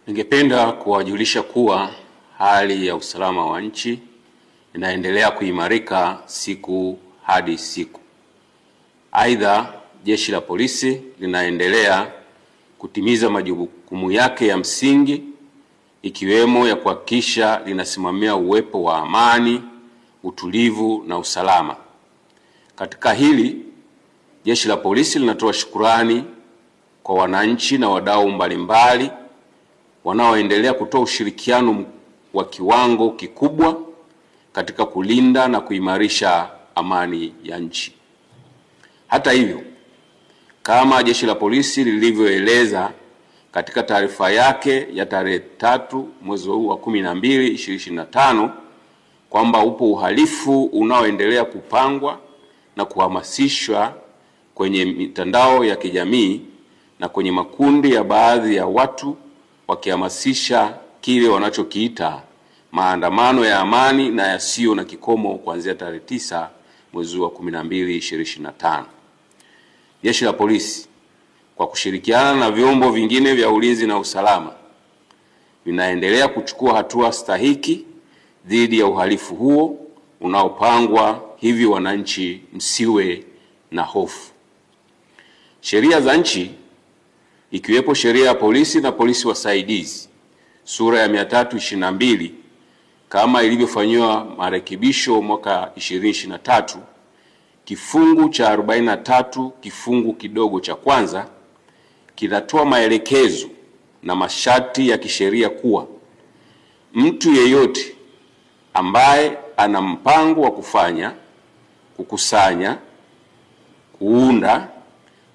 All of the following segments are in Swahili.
Ningependa kuwajulisha kuwa hali ya usalama wa nchi inaendelea kuimarika siku hadi siku. Aidha, Jeshi la Polisi linaendelea kutimiza majukumu yake ya msingi, ikiwemo ya kuhakikisha linasimamia uwepo wa amani, utulivu na usalama. Katika hili, Jeshi la Polisi linatoa shukrani kwa wananchi na wadau mbalimbali wanaoendelea kutoa ushirikiano wa kiwango kikubwa katika kulinda na kuimarisha amani ya nchi. Hata hivyo, kama Jeshi la Polisi lilivyoeleza katika taarifa yake ya tarehe 3 mwezi wa 12 2025 kwamba upo uhalifu unaoendelea kupangwa na kuhamasishwa kwenye mitandao ya kijamii na kwenye makundi ya baadhi ya watu wakihamasisha kile wanachokiita maandamano ya amani na yasiyo na kikomo kuanzia tarehe 9 mwezi wa 12 2025. Jeshi la Polisi kwa kushirikiana na vyombo vingine vya ulinzi na usalama vinaendelea kuchukua hatua stahiki dhidi ya uhalifu huo unaopangwa, hivi wananchi msiwe na hofu. Sheria za nchi ikiwepo sheria ya polisi na polisi wasaidizi sura ya 322 kama ilivyofanywa marekebisho mwaka 2023, kifungu cha 43 kifungu kidogo cha kwanza kinatoa maelekezo na masharti ya kisheria kuwa mtu yeyote ambaye ana mpango wa kufanya, kukusanya, kuunda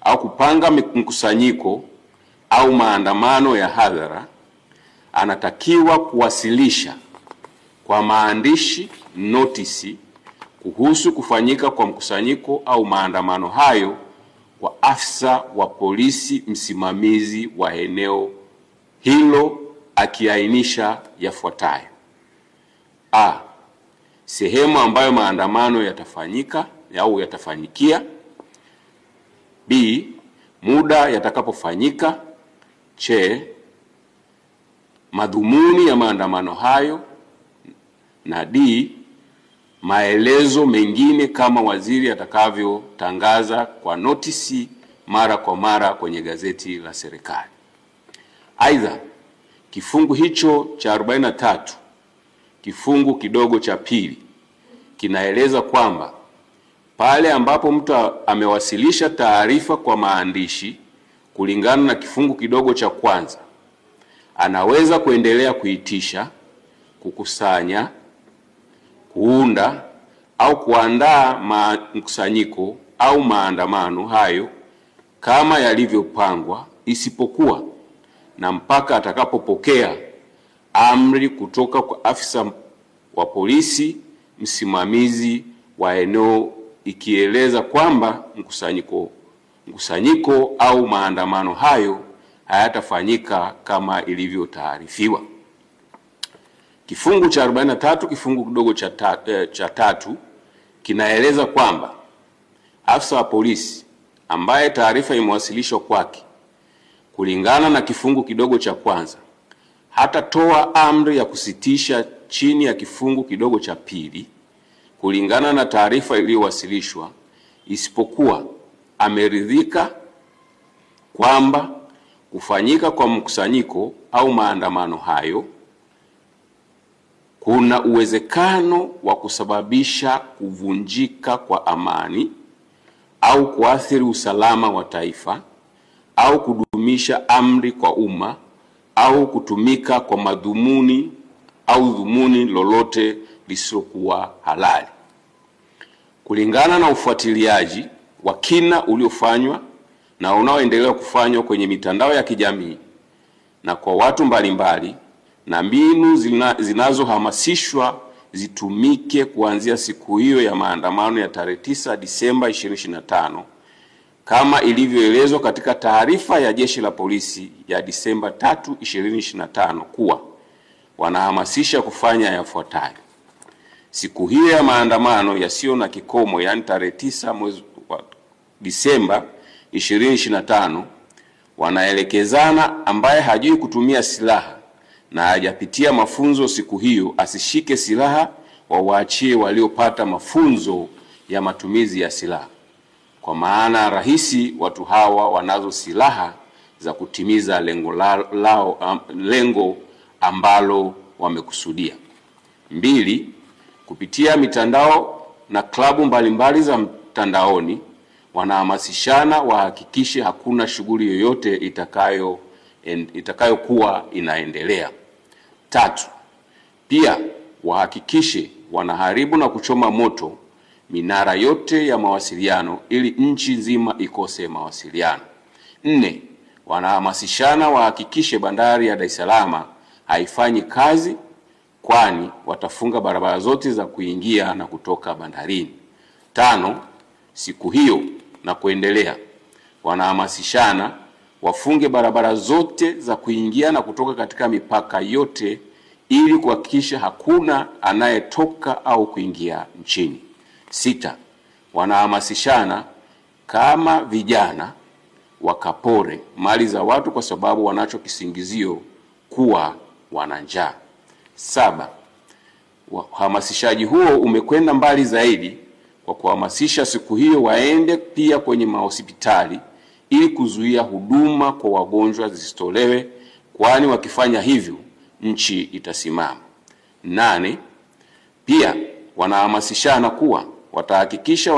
au kupanga mkusanyiko au maandamano ya hadhara anatakiwa kuwasilisha kwa maandishi notisi kuhusu kufanyika kwa mkusanyiko au maandamano hayo kwa afisa wa polisi msimamizi wa eneo hilo, akiainisha yafuatayo: A, sehemu ambayo maandamano yatafanyika au yatafanyikia; B, muda yatakapofanyika; C, madhumuni ya maandamano hayo; na D, maelezo mengine kama waziri atakavyotangaza kwa notisi mara kwa mara kwenye gazeti la serikali. Aidha, kifungu hicho cha 43 kifungu kidogo cha pili kinaeleza kwamba pale ambapo mtu amewasilisha taarifa kwa maandishi kulingana na kifungu kidogo cha kwanza, anaweza kuendelea kuitisha, kukusanya, kuunda au kuandaa mkusanyiko au maandamano hayo kama yalivyopangwa, isipokuwa na mpaka atakapopokea amri kutoka kwa afisa wa polisi msimamizi wa eneo ikieleza kwamba mkusanyiko au maandamano hayo hayatafanyika kama ilivyotaarifiwa. Kifungu cha 43 kifungu kidogo cha tatu kinaeleza kwamba afisa wa polisi ambaye taarifa imewasilishwa kwake kulingana na kifungu kidogo cha kwanza hatatoa amri ya kusitisha chini ya kifungu kidogo cha pili kulingana na taarifa iliyowasilishwa, isipokuwa ameridhika kwamba kufanyika kwa mkusanyiko au maandamano hayo kuna uwezekano wa kusababisha kuvunjika kwa amani au kuathiri usalama wa taifa au kudumisha amri kwa umma au kutumika kwa madhumuni au dhumuni lolote lisilokuwa halali. Kulingana na ufuatiliaji wa kina uliofanywa na unaoendelea kufanywa kwenye mitandao ya kijamii na kwa watu mbalimbali, na mbinu zinazohamasishwa zitumike kuanzia siku hiyo ya maandamano ya tarehe 9 Disemba 2025 kama ilivyoelezwa katika taarifa ya Jeshi la Polisi ya Disemba 3 2025 kuwa wanahamasisha kufanya yafuatayo: siku hiyo ya maandamano yasiyo na kikomo, yani tarehe 9 mwezi wa Disemba 2025, wanaelekezana ambaye hajui kutumia silaha na hajapitia mafunzo siku hiyo asishike silaha, waachie waliopata mafunzo ya matumizi ya silaha. Kwa maana rahisi watu hawa wanazo silaha za kutimiza lengo ambalo wamekusudia. 2. Kupitia mitandao na klabu mbalimbali za mtandaoni wanahamasishana wahakikishe hakuna shughuli yoyote itakayokuwa inaendelea. 3. Pia wahakikishe wanaharibu na kuchoma moto minara yote ya mawasiliano ili nchi nzima ikose mawasiliano. 4. Wanahamasishana wahakikishe bandari ya Dar es Salaam haifanyi kazi, kwani watafunga barabara zote za kuingia na kutoka bandarini. 5. Siku hiyo na kuendelea wanahamasishana wafunge barabara zote za kuingia na kutoka katika mipaka yote ili kuhakikisha hakuna anayetoka au kuingia nchini. 6. Wanahamasishana kama vijana wakapore mali za watu kwa sababu wanacho kisingizio kuwa wana njaa. 7. Uhamasishaji huo umekwenda mbali zaidi kwa kuhamasisha siku hiyo waende pia kwenye mahospitali ili kuzuia huduma kwa wagonjwa zisitolewe, kwani wakifanya hivyo nchi itasimama. 8. Pia wanahamasishana kuwa watahakikisha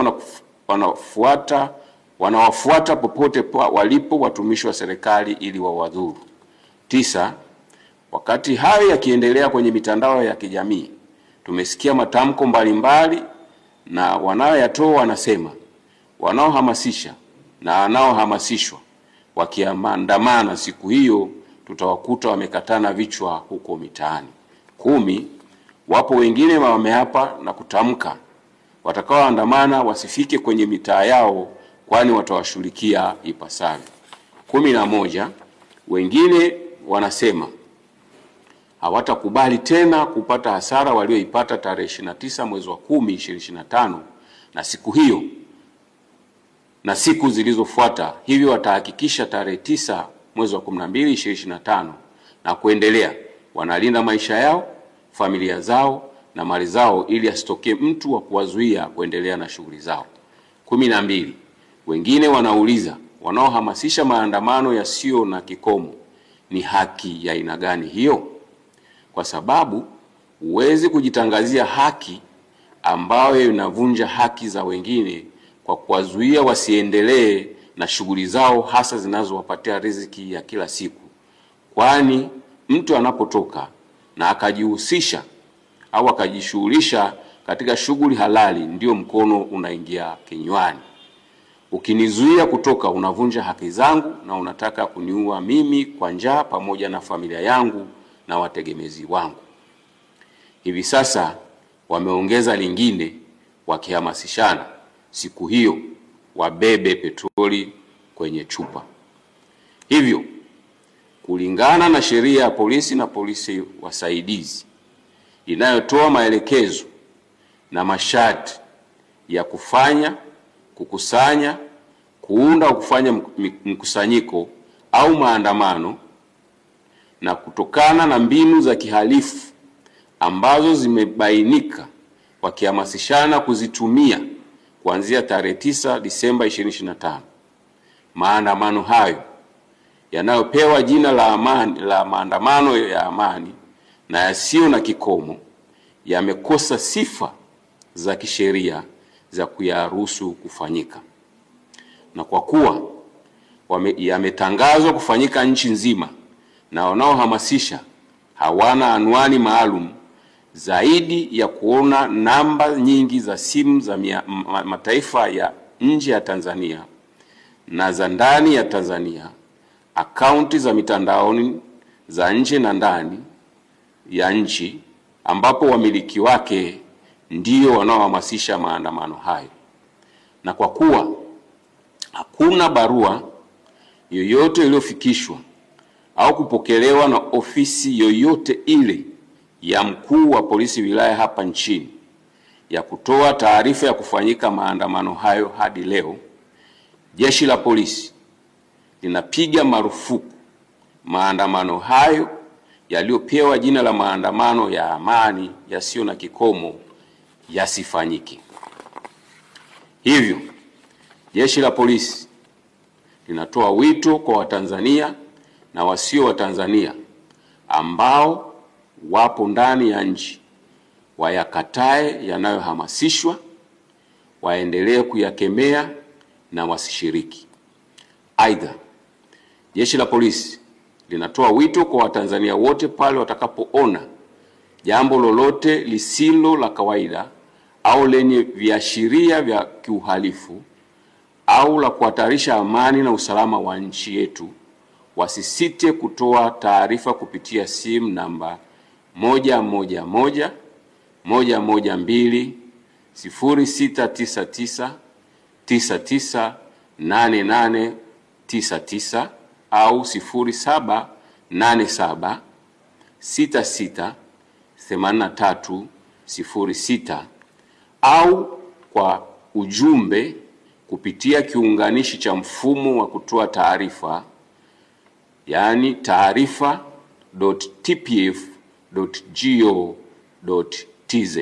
wanawafuata popote walipo watumishi wa serikali ili wawadhuru. 9. Wakati hayo yakiendelea kwenye mitandao ya kijamii, tumesikia matamko mbalimbali na wanaoyatoa wanasema wanaohamasisha na wanaohamasishwa wakiandamana siku hiyo tutawakuta wamekatana vichwa huko mitaani. 10. Wapo wengine wameapa na kutamka watakaoandamana wasifike kwenye mitaa yao, kwani watawashughulikia ipasavyo. 11. Wengine wanasema hawatakubali tena kupata hasara walioipata tarehe 29 mwezi wa 10 2025 na siku hiyo na siku zilizofuata, hivyo watahakikisha tarehe 9 mwezi wa 12 2025 na kuendelea wanalinda maisha yao, familia zao na mali zao ili asitokee mtu wa kuwazuia kuendelea na shughuli zao. 12. Wengine wanauliza wanaohamasisha maandamano yasiyo na kikomo ni haki ya aina gani hiyo? Kwa sababu huwezi kujitangazia haki ambayo inavunja haki za wengine kwa kuwazuia wasiendelee na shughuli zao hasa zinazowapatia riziki ya kila siku. Kwani mtu anapotoka na akajihusisha au akajishughulisha katika shughuli halali ndio mkono unaingia kinywani. Ukinizuia kutoka unavunja haki zangu na unataka kuniua mimi kwa njaa pamoja na familia yangu na wategemezi wangu. Hivi sasa wameongeza lingine wakihamasishana siku hiyo wabebe petroli kwenye chupa. Hivyo kulingana na sheria ya polisi na polisi wasaidizi inayotoa maelekezo na masharti ya kufanya, kukusanya, kuunda au kufanya mkusanyiko au maandamano, na kutokana na mbinu za kihalifu ambazo zimebainika wakihamasishana kuzitumia kuanzia tarehe 9 Disemba 2025, maandamano hayo yanayopewa jina la maandamano ya amani na yasiyo na kikomo yamekosa sifa za kisheria za kuyaruhusu kufanyika. Na kwa kuwa yametangazwa kufanyika nchi nzima na wanaohamasisha hawana anwani maalum zaidi ya kuona namba nyingi za simu za mataifa ya nje ya Tanzania na za ndani ya Tanzania, akaunti za mitandaoni za nje na ndani ya nchi ambapo wamiliki wake ndio wanaohamasisha maandamano hayo, na kwa kuwa hakuna barua yoyote iliyofikishwa au kupokelewa na ofisi yoyote ile ya mkuu wa polisi wilaya hapa nchini ya kutoa taarifa ya kufanyika maandamano hayo hadi leo, Jeshi la Polisi linapiga marufuku maandamano hayo yaliyopewa jina la maandamano ya amani yasiyo na kikomo yasifanyike. Hivyo, Jeshi la Polisi linatoa wito kwa Watanzania na wasio Watanzania ambao wapo ndani ya nchi wayakatae yanayohamasishwa, waendelee kuyakemea na wasishiriki. Aidha, Jeshi la Polisi linatoa wito kwa Watanzania wote pale watakapoona jambo lolote lisilo la kawaida au lenye viashiria vya kiuhalifu au la kuhatarisha amani na usalama wa nchi yetu, wasisite kutoa taarifa kupitia simu namba 111 112 0699 998899 au 0787 66 83 06 au kwa ujumbe kupitia kiunganishi cha mfumo wa kutoa taarifa, yani taarifa.tpf.go.tz.